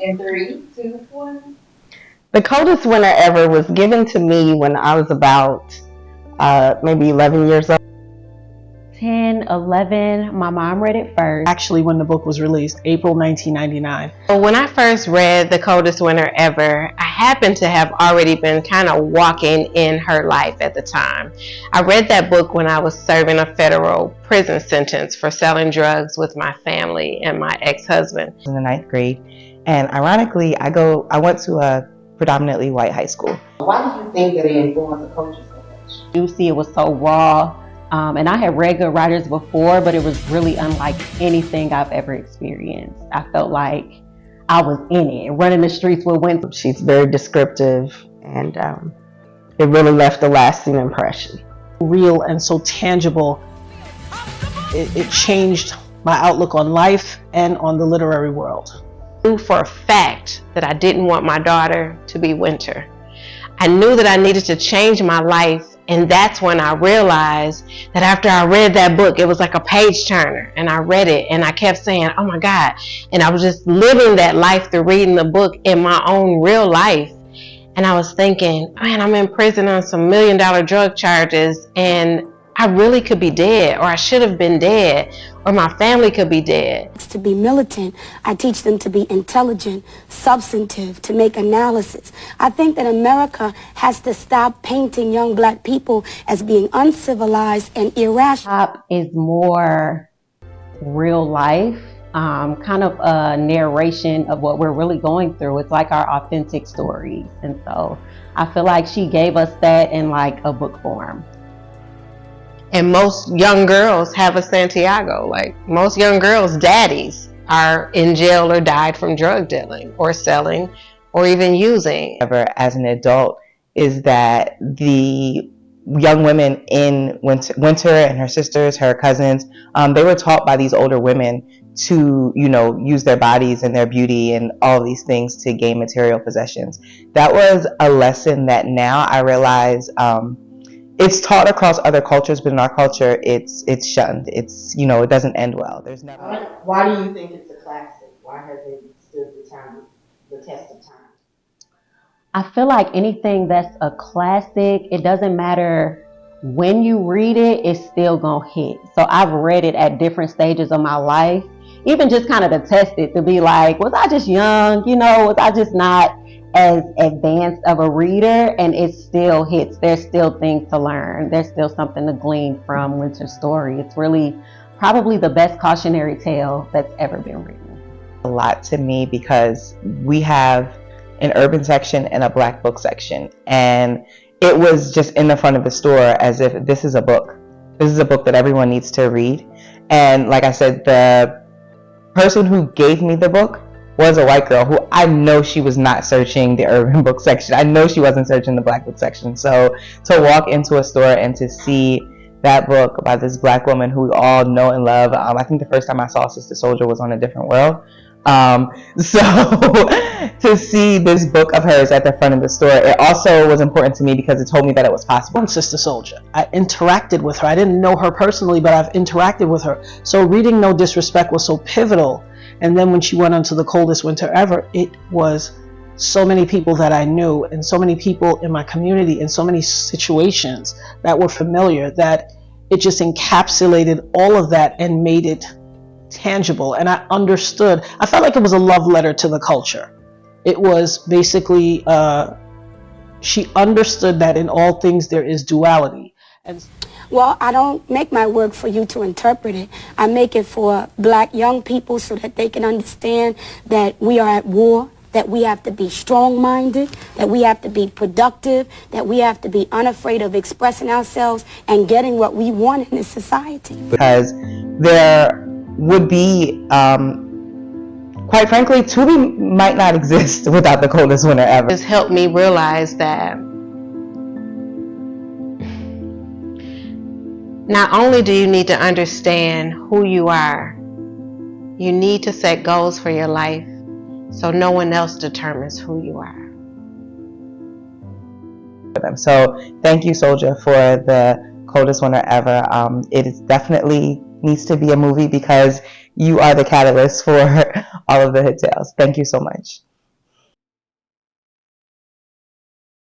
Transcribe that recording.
In 3, 2, 1. The coldest winter ever was given to me when I was about maybe 11 years old. 10, 11, my mom read it first. Actually, when the book was released, April 1999. So when I first read The Coldest Winter Ever, I happened to have already been kind of walking in her life at the time. I read that book when I was serving a federal prison sentence for selling drugs with my family and my ex-husband. In the 9th grade, and ironically, I went to a predominantly white high school. Why do you think that it influenced the culture so much? You see, it was so raw. And I had read good writers before, but it was really unlike anything I've ever experienced. I felt like I was in it, running the streets with Winston. She's very descriptive, and it really left a lasting impression. Real and so tangible. It changed my outlook on life and on the literary world. I knew for a fact that I didn't want my daughter to be Winter. I knew that I needed to change my life, and that's when I realized that after I read that book, it was like a page turner, and I read it and I kept saying, oh my God, and I was just living that life through reading the book in my own real life. And I was thinking, man, I'm in prison on some $1 million drug charges, and I really could be dead, or I should have been dead, or my family could be dead. To be militant, I teach them to be intelligent, substantive, to make analysis. I think that America has to stop painting young black people as being uncivilized and irrational. Pop is more real life, kind of a narration of what we're really going through. It's like our authentic stories. And so I feel like she gave us that in like a book form. And most young girls have a Santiago. Like most young girls' daddies are in jail or died from drug dealing or selling or even using. As an adult, is that the young women in Winter and her sisters, her cousins, they were taught by these older women to, use their bodies and their beauty and all these things to gain material possessions. That was a lesson that now I realize it's taught across other cultures, but in our culture, it's shunned. It's, it doesn't end well. There's never. Why do you think it's a classic? Why has it stood the test of time? I feel like anything that's a classic, it doesn't matter when you read it, it's still gonna hit. So I've read it at different stages of my life, even just kind of to test it, to be like, was I just young? Was I just not as advanced of a reader? And it still hits. There's still things to learn. There's still something to glean from Winter's story. It's really probably the best cautionary tale that's ever been written. A lot to me because we have an urban section and a black book section, and it was just in the front of the store as if this is a book. This is a book that everyone needs to read. And like I said, the person who gave me the book was a white girl who I know she was not searching the urban book section. I know she wasn't searching the black book section. So to walk into a store and to see that book by this black woman who we all know and love, I think the first time I saw Sister Souljah was on A Different World. So to see this book of hers at the front of the store, it also was important to me because it told me that it was possible. Sister Souljah, I interacted with her. I didn't know her personally, but I've interacted with her. So reading No Disrespect was so pivotal. And then when she went on to The Coldest Winter Ever, it was so many people that I knew and so many people in my community and so many situations that were familiar that it just encapsulated all of that and made it tangible. And I understood. I felt like it was a love letter to the culture. It was basically, she understood that in all things there is duality. And Well, I don't make my work for you to interpret it. I make it for black young people so that they can understand that we are at war, that we have to be strong-minded, that we have to be productive, that we have to be unafraid of expressing ourselves and getting what we want in this society. Because there would be, quite frankly, Tubi might not exist without The Coldest Winter Ever. It's helped me realize that not only do you need to understand who you are, you need to set goals for your life so no one else determines who you are. So thank you, Souljah, for The Coldest Winter Ever. It is definitely needs to be a movie because you are the catalyst for all of the hit tales. Thank you so much.